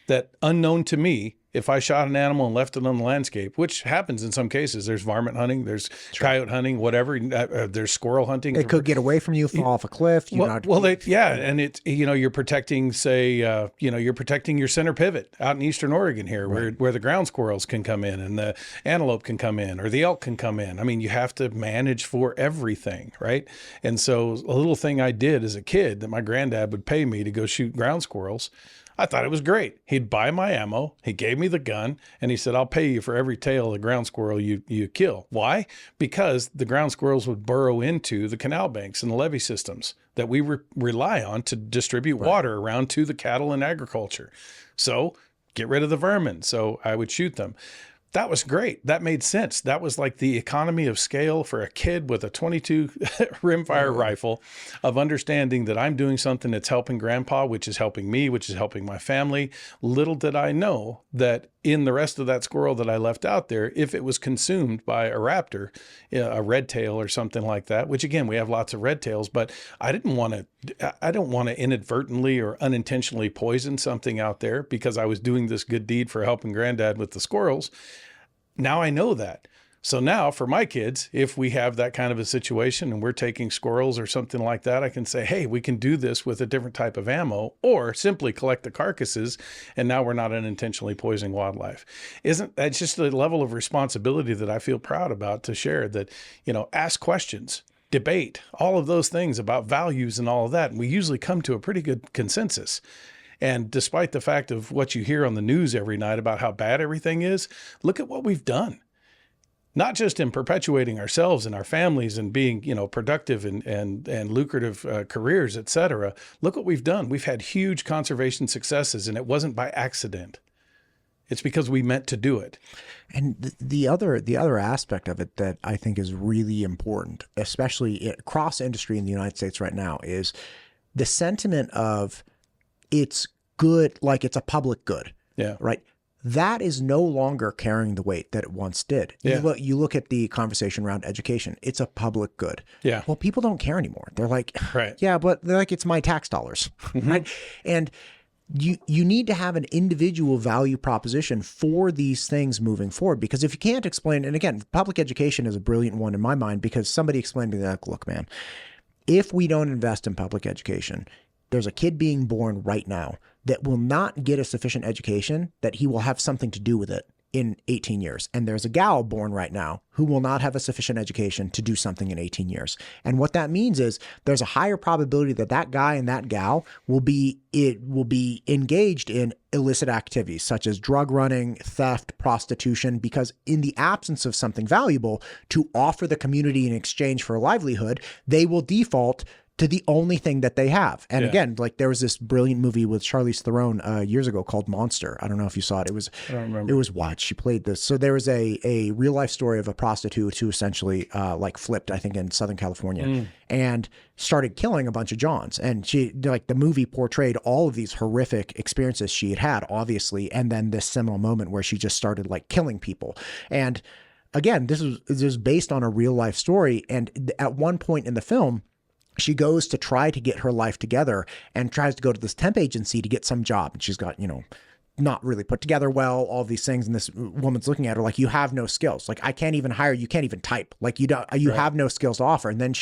that unknown to me, if I shot an animal and left it on the landscape, which happens in some cases. There's varmint hunting, there's coyote hunting, whatever. There's squirrel hunting. It could get away from you, fall off a cliff. And it's, you're protecting, say, you're protecting your center pivot out in Eastern Oregon here, where the ground squirrels can come in and the antelope can come in or the elk can come in. I mean, you have to manage for everything, right? And so a little thing I did as a kid that my granddad would pay me to go shoot ground squirrels, I thought it was great. He'd buy my ammo, he gave me the gun, and he said, I'll pay you for every tail of ground squirrel you kill. Why? Because the ground squirrels would burrow into the canal banks and the levee systems that we rely on to distribute water around to the cattle and agriculture. So get rid of the vermin. So I would shoot them. That was great. That made sense. That was like the economy of scale for a kid with a 22 rimfire rifle, of understanding that I'm doing something that's helping grandpa, which is helping me, which is helping my family. Little did I know that in the rest of that squirrel that I left out there, if it was consumed by a raptor, a red tail or something like that, which again, we have lots of red tails, but I don't want to inadvertently or unintentionally poison something out there because I was doing this good deed for helping granddad with the squirrels. Now I know that. So now for my kids, if we have that kind of a situation and we're taking squirrels or something like that, I can say, hey, we can do this with a different type of ammo, or simply collect the carcasses. And now we're not unintentionally poisoning wildlife. That's just a level of responsibility that I feel proud about to share, that, ask questions, debate, all of those things about values and all of that. And we usually come to a pretty good consensus. And despite the fact of what you hear on the news every night about how bad everything is, look at what we've done. Not just in perpetuating ourselves and our families and being, productive and lucrative careers, et cetera. Look what we've done. We've had huge conservation successes, and it wasn't by accident. It's because we meant to do it. And the other aspect of it that I think is really important, especially across industry in the United States right now, is the sentiment of it's good, like it's a public good. Yeah. Right. That is no longer carrying the weight that it once did. Yeah. You look at the conversation around education. It's a public good. Yeah. Well, people don't care anymore. They're like, right. Yeah, but they're like, it's my tax dollars. Mm-hmm. Right. And you need to have an individual value proposition for these things moving forward, because if you can't explain, and again, public education is a brilliant one in my mind, because somebody explained to me that, look, man, if we don't invest in public education, there's a kid being born right now that will not get a sufficient education that he will have something to do with it in 18 years. And there's a gal born right now who will not have a sufficient education to do something in 18 years. And what that means is there's a higher probability that that guy and that gal will be engaged in illicit activities such as drug running, theft, prostitution, because in the absence of something valuable to offer the community in exchange for a livelihood, they will default to the only thing that they have. And again, like there was this brilliant movie with Charlize Theron years ago called Monster. I don't know if you saw it. I don't remember. It was what? She played this. So there was a real life story of a prostitute who essentially like flipped, I think, in Southern California and started killing a bunch of Johns. And the movie portrayed all of these horrific experiences she had, obviously. And then this seminal moment where she just started like killing people. And again, this was based on a real life story. And at one point in the film, she goes to try to get her life together and tries to go to this temp agency to get some job. And she's got, not really put together well, all these things. And this woman's looking at her like, you have no skills. Like, I can't even hire you. You can't even type. Like, you have no skills to offer. And then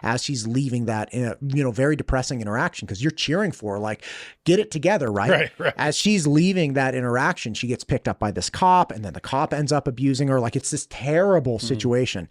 as she's leaving that, very depressing interaction, because you're cheering for her, like, get it together, right? Right. As she's leaving that interaction, she gets picked up by this cop, and then the cop ends up abusing her. Like, it's this terrible situation.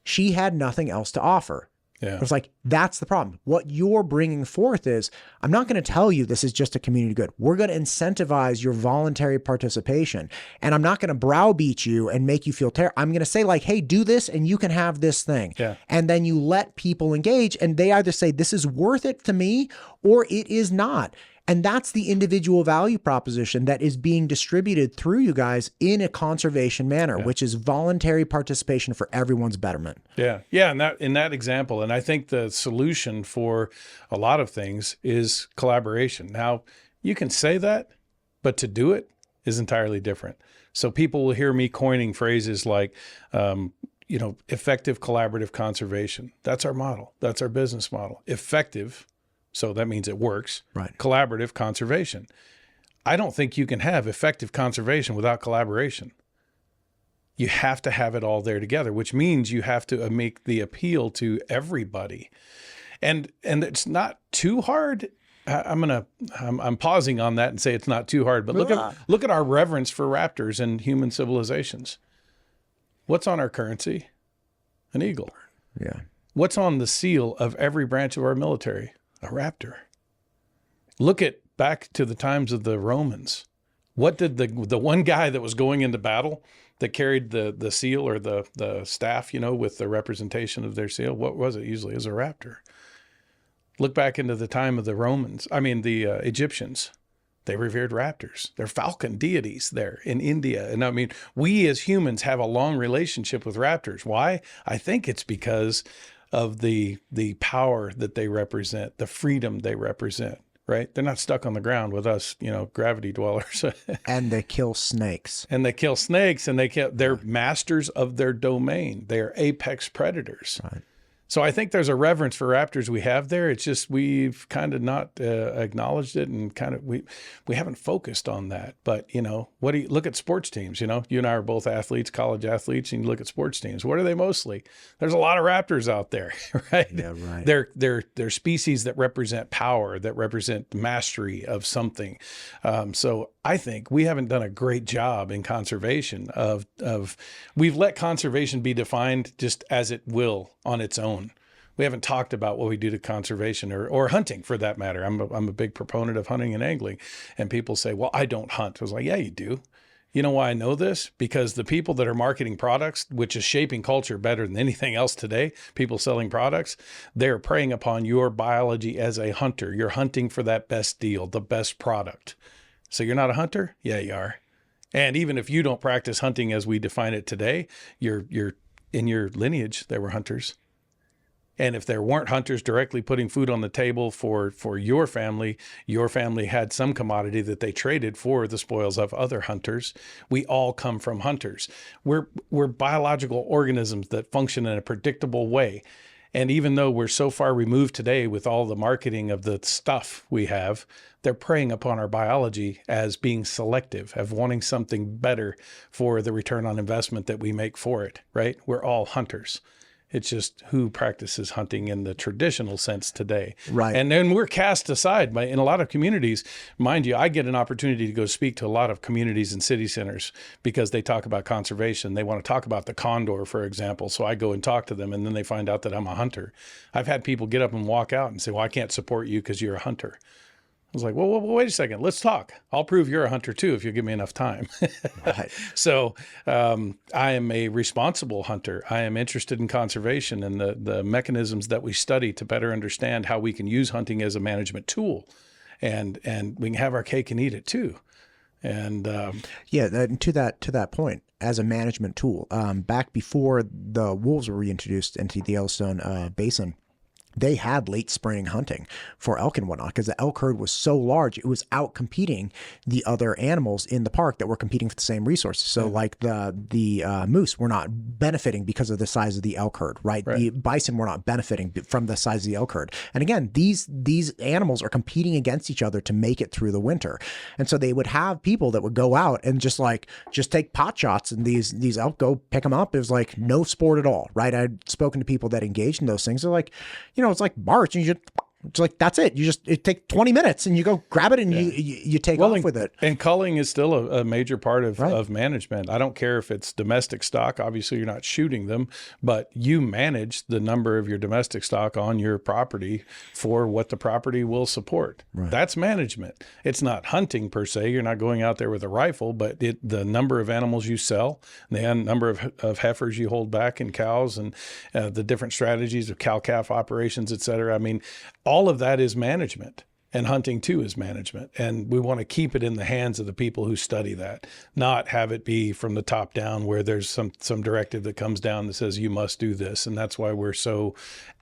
She had nothing else to offer. Yeah. It was like, that's the problem. What you're bringing forth is, I'm not going to tell you this is just a community good. We're going to incentivize your voluntary participation. And I'm not going to browbeat you and make you feel terrible. I'm going to say like, hey, do this and you can have this thing. Yeah. And then you let people engage, and they either say this is worth it to me or it is not. And that's the individual value proposition that is being distributed through you guys in a conservation manner, which is voluntary participation for everyone's betterment. Yeah. Yeah. And in that example, and I think the solution for a lot of things is collaboration. Now, you can say that, but to do it is entirely different. So people will hear me coining phrases like, effective collaborative conservation. That's our model. That's our business model. Effective. So that means it works. Right. Collaborative conservation. I don't think you can have effective conservation without collaboration. You have to have it all there together, which means you have to make the appeal to everybody. And it's not too hard. I'm pausing on that and say it's not too hard, but look at our reverence for raptors and human civilizations. What's on our currency? An eagle. Yeah. What's on the seal of every branch of our military? A raptor. Look at back to the times of the Romans. What did the one guy that was going into battle that carried the seal or the staff, with the representation of their seal, what was it usually? It was a raptor. Look back into the time of the Egyptians. They revered raptors. They're falcon deities there in India. And we as humans have a long relationship with raptors. Why? I think it's because of the power that they represent, the freedom they represent, right? They're not stuck on the ground with us, gravity dwellers. And they kill snakes. And they're masters of their domain. They are apex predators. Right. So I think there's a reverence for raptors we have there. It's just we've kind of not acknowledged it, and kind of we haven't focused on that. But what do you look at sports teams? You and I are both athletes, college athletes, and you look at sports teams. What are they mostly? There's a lot of raptors out there, right? Yeah, right. They're species that represent power, that represent mastery of something. So I think we haven't done a great job in conservation of we've let conservation be defined just as it will on its own. We haven't talked about what we do to conservation or hunting for that matter. I'm a big proponent of hunting and angling, and people say, well, I don't hunt. I was like, yeah, you do. You know why I know this? Because the people that are marketing products, which is shaping culture better than anything else today, people selling products, they're preying upon your biology as a hunter. You're hunting for that best deal, the best product. So you're not a hunter? Yeah, you are. And even if you don't practice hunting as we define it today, you're in your lineage, there were hunters. And if there weren't hunters directly putting food on the table for your family had some commodity that they traded for the spoils of other hunters. We all come from hunters. We're biological organisms that function in a predictable way. And even though we're so far removed today with all the marketing of the stuff we have, they're preying upon our biology as being selective, of wanting something better for the return on investment that we make for it, right? We're all hunters. It's just who practices hunting in the traditional sense today. Right. And then we're cast aside in a lot of communities. Mind you, I get an opportunity to go speak to a lot of communities and city centers because they talk about conservation. They want to talk about the condor, for example. So I go and talk to them, and then they find out that I'm a hunter. I've had people get up and walk out and say, well, I can't support you because you're a hunter. I was like, well, wait a second. Let's talk. I'll prove you're a hunter too if you give me enough time. Right. So I am a responsible hunter. I am interested in conservation and the mechanisms that we study to better understand how we can use hunting as a management tool. And we can have our cake and eat it too. And to that point, as a management tool, back before the wolves were reintroduced into the Yellowstone Basin, they had late spring hunting for elk and whatnot because the elk herd was so large, it was out competing the other animals in the park that were competing for the same resources. So like the moose were not benefiting because of the size of the elk herd, right? The bison were not benefiting from the size of the elk herd. And again, these animals are competing against each other to make it through the winter. And so they would have people that would go out and just take pot shots, and these elk go pick them up. It was like no sport at all, right? I'd spoken to people that engaged in those things. They're like, it's like March, and it's like, that's it. It takes 20 minutes and you go grab it and you take off with it. And culling is still a major part of management. I don't care if it's domestic stock. Obviously, you're not shooting them, but you manage the number of your domestic stock on your property for what the property will support. Right. That's management. It's not hunting per se. You're not going out there with a rifle, but the number of animals you sell, the number of heifers you hold back and cows, and the different strategies of cow-calf operations, et cetera. I mean, all of that is management, and hunting too is management. And we want to keep it in the hands of the people who study that, not have it be from the top down where there's some directive that comes down that says you must do this. And that's why we're so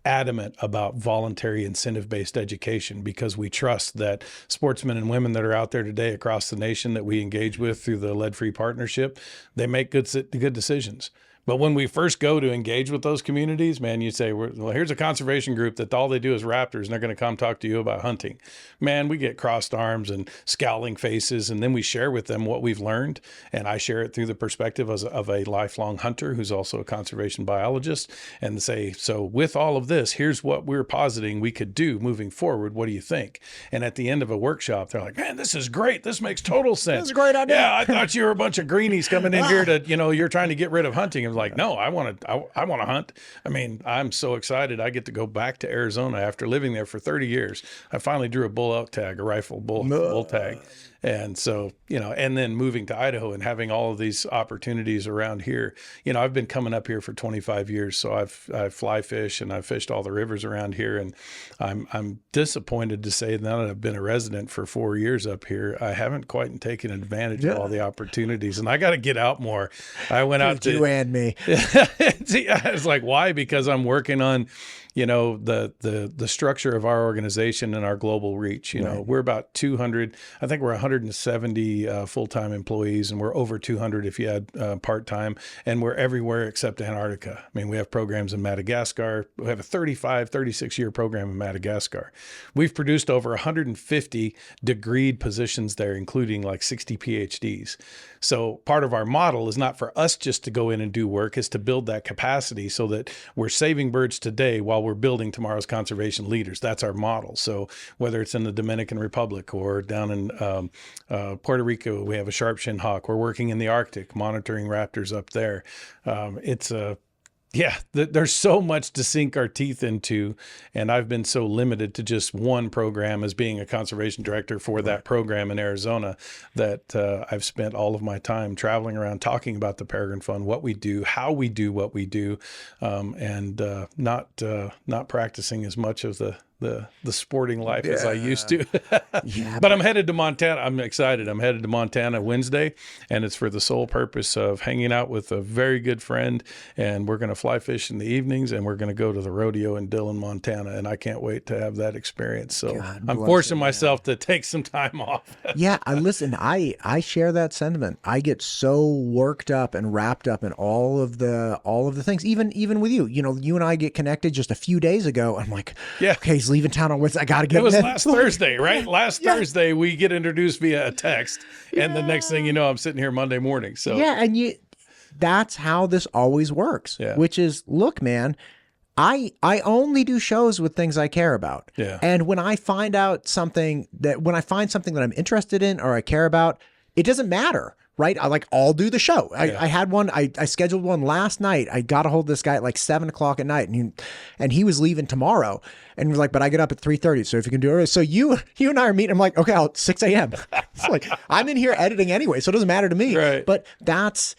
adamant about voluntary incentive-based education, because we trust that sportsmen and women that are out there today across the nation that we engage with through the Lead Free Partnership, they make good decisions. But when we first go to engage with those communities, man, you say, well, here's a conservation group that all they do is raptors, and they're going to come talk to you about hunting. Man, we get crossed arms and scowling faces, and then we share with them what we've learned. And I share it through the perspective of a lifelong hunter who's also a conservation biologist, and say, so with all of this, here's what we're positing we could do moving forward. What do you think? And at the end of a workworkshop, they're like, man, this is great. This makes total sense. That's a great idea. Yeah, I thought you were a bunch of greenies coming in here to, you're trying to get rid of hunting. I was like, no, I want to hunt. I mean, I'm so excited. I get to go back to Arizona after living there for 30 years. I finally drew a bull elk tag, a rifle bull tag. And so, and then moving to Idaho and having all of these opportunities around here. I've been coming up here for 25 years, so I fly fish and I've fished all the rivers around here. And I'm disappointed to say that I've been a resident for 4 years up here, I haven't quite taken advantage of all the opportunities, and I got to get out more. I went out to you and me. It's like, why? Because I'm working on the structure of our organization and our global reach. We're about 200, I think we're 170 full-time employees, and we're over 200 if you add part-time, and we're everywhere except Antarctica. I mean, we have programs in Madagascar. We have a 36-year program in Madagascar. We've produced over 150 degreed positions there, including like 60 PhDs. So part of our model is not for us just to go in and do work, is to build that capacity so that we're saving birds today while we're building tomorrow's conservation leaders. That's our model. So whether it's in the Dominican Republic or down in Puerto Rico, we have a sharp-shinned hawk. We're working in the Arctic, monitoring raptors up there. There's so much to sink our teeth into, and I've been so limited to just one program as being a conservation director for that program in Arizona that I've spent all of my time traveling around talking about the Peregrine Fund, what we do, how we do what we do, and not practicing as much of the sporting life as I used to. But I'm headed to Montana. I'm excited. I'm headed to Montana Wednesday, and it's for the sole purpose of hanging out with a very good friend, and we're going to fly fish in the evenings, and we're going to go to the rodeo in Dillon, Montana, and I can't wait to have that experience. So I'm forcing myself to take some time off. Listen, I share that sentiment. I get so worked up and wrapped up in all of the things, even with you. You and I get connected just a few days ago. I'm like, okay, he's leaving town on Wednesday. I got to get it. Was last Thursday, right? Last Thursday, we get introduced via a text, and the next thing you know, I'm sitting here Monday morning. So and that's how this always works. Which is, look, man, I only do shows with things I care about. And when I find something that I'm interested in or I care about, it doesn't matter. Right. I'll do the show. I had one. I scheduled one last night. I got a hold of this guy at like 7 o'clock at night, and he was leaving tomorrow, and was like, but I get up at 3:30. So if you can do it. So you and I are meeting. I'm like, okay, I'll 6 a.m. It's like, I'm in here editing anyway, so it doesn't matter to me. Right. But that's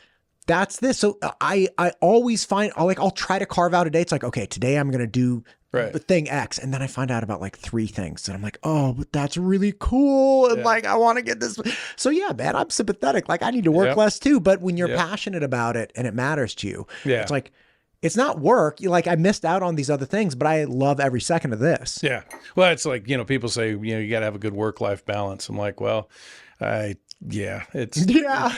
this. So I always find, I'll try to carve out a day. It's like, okay, today I'm going to do the thing X. And then I find out about like 3 things and I'm like, oh, but that's really cool. And I want to get this. So man, I'm sympathetic. Like I need to work less too. But when you're passionate about it and it matters to you, it's like, it's not work. I missed out on these other things, but I love every second of this. Yeah. Well, it's like, people say, you got to have a good work-life balance. I'm like, well, it's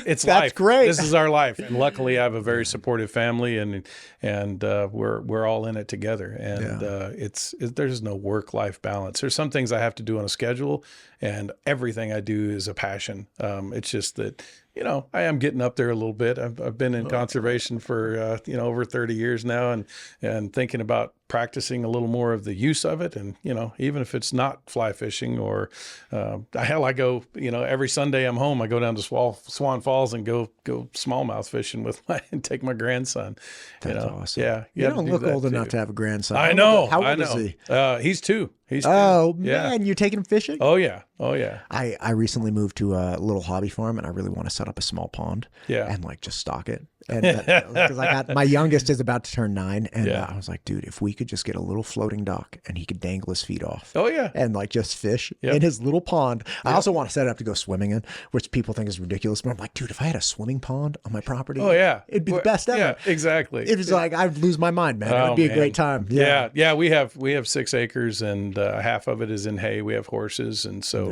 that's life. Great. This is our life, and luckily I have a very supportive family, and we're all in it together. And there's no work-life balance. There's some things I have to do on a schedule, and everything I do is a passion. It's just that I am getting up there a little bit. I've been in conservation for over 30 years now, and thinking about practicing a little more of the use of it. And even if it's not fly fishing or I go every Sunday I'm home, I go down to Swan Falls and go smallmouth fishing and take my grandson. That's awesome. Yeah, you don't look old enough to have a grandson. I know. How old is he? He's 2. Oh man, you're taking him fishing? Oh yeah. I recently moved to a little hobby farm, and I really want to set up a small pond. And just stock it. And because my youngest is about to turn 9, and I was like, dude, if we could just get a little floating dock and he could dangle his feet off. Oh yeah. And just fish in his little pond. I also want to set it up to go swimming in, which people think is ridiculous. But I'm like, dude, if I had a swimming pond on my property, it'd be the best ever. Yeah, exactly. It was like I'd lose my mind, man. It would be a great time. Yeah. We have 6 acres, and half of it is in hay. We have horses, and so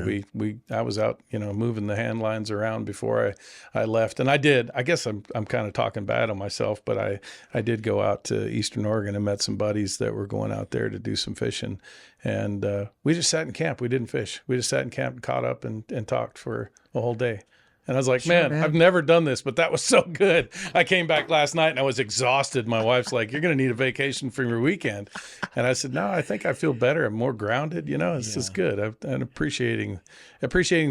I was out moving the hand lines around before I left, and I guess I'm kind of talking bad on myself, but I did go out to Eastern Oregon and met some buddies that were going out there to do some fishing. And we just sat in camp. We didn't fish. We just sat in camp and caught up and talked for a whole day. And I was like, man, I've never done this, but that was so good. I came back last night and I was exhausted. My wife's like, you're going to need a vacation from your weekend. And I said, no, I think I feel better. I'm more grounded. It's just good. I'm appreciating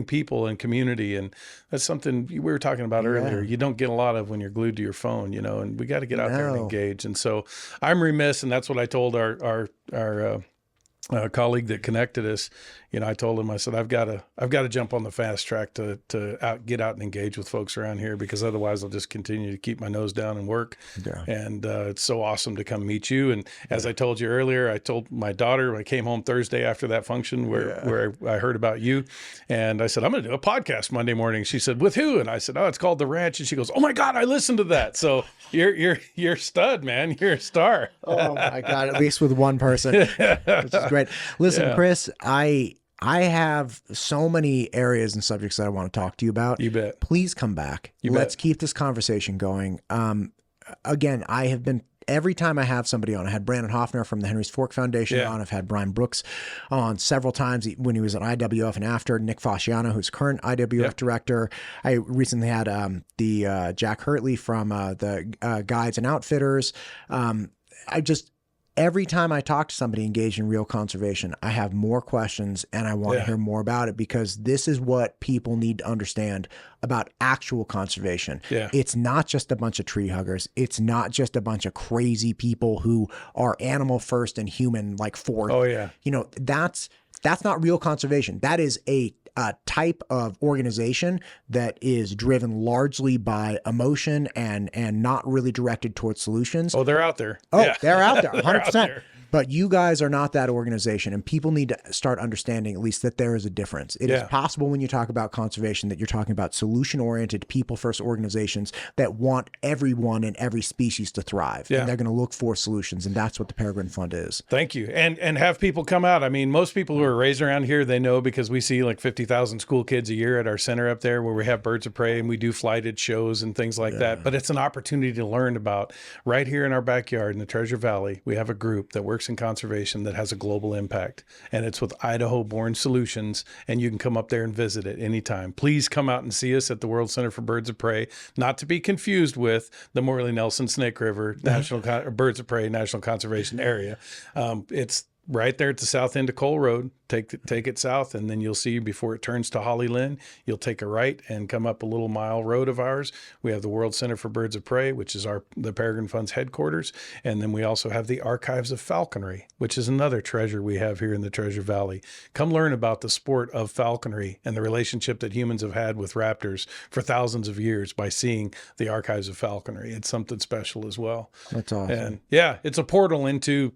people and community. And that's something we were talking about earlier. You don't get a lot of when you're glued to your phone, and we got to get out there and engage. And so I'm remiss. And that's what I told our colleague that connected us. I told him, I said, I've got to jump on the fast track to get out and engage with folks around here, because otherwise I'll just continue to keep my nose down and work. Yeah. And it's so awesome to come meet you. And as I told you earlier, I told my daughter, I came home Thursday after that function where I heard about you, and I said, I'm going to do a podcast Monday morning. She said, with who? And I said, oh, it's called The Ranch. And she goes, oh my God, I listened to that. So you're a stud, man. You're a star. Oh my God, at least with one person, which is great. Listen, Chris, I have so many areas and subjects that I want to talk to you about. You bet. Please come back. Let's keep this conversation going. Again, I have been, every time I have somebody on, I had Brandon Hoffner from the Henry's Fork Foundation on. I've had Brian Brooks on several times when he was an IWF and after. Nick Fasciano, who's current IWF director. I recently had the Jack Hurtley from the Guides and Outfitters. Every time I talk to somebody engaged in real conservation, I have more questions and I want to hear more about it, because this is what people need to understand about actual conservation. Yeah. It's not just a bunch of tree huggers. It's not just a bunch of crazy people who are animal first and human like fourth. Oh yeah. That's not real conservation. That is a type of organization that is driven largely by emotion and not really directed towards solutions. Oh, they're out there. Oh, they're out there, 100%. But you guys are not that organization, and people need to start understanding at least that there is a difference. It is possible when you talk about conservation that you're talking about solution-oriented, people-first organizations that want everyone and every species to thrive. And they're going to look for solutions, and that's what the Peregrine Fund is. Thank you. And have people come out. I mean, most people who are raised around here, they know, because we see like 50,000 school kids a year at our center up there where we have birds of prey and we do flighted shows and things like that. But it's an opportunity to learn about right here in our backyard in the Treasure Valley. We have a group that works in conservation that has a global impact, and it's with Idaho Born Solutions, and you can come up there and visit it anytime. Please come out and see us at the World Center for Birds of Prey, not to be confused with the Morley Nelson Snake River National Birds of Prey National Conservation Area. It's right there at the south end of Cole Road. Take it south, and then you'll see before it turns to Holly Lynn, you'll take a right and come up a little mile road of ours. We have the World Center for Birds of Prey, which is the Peregrine Fund's headquarters. And then we also have the Archives of Falconry, which is another treasure we have here in the Treasure Valley. Come learn about the sport of falconry and the relationship that humans have had with raptors for thousands of years by seeing the Archives of Falconry. It's something special as well. That's awesome. And it's a portal into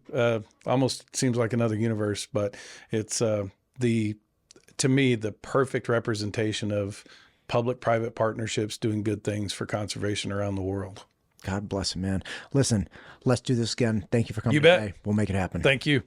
almost seems like another universe, but it's to me, the perfect representation of public-private partnerships doing good things for conservation around the world. God bless him, man. Listen, let's do this again. Thank you for coming today. We'll make it happen. Thank you.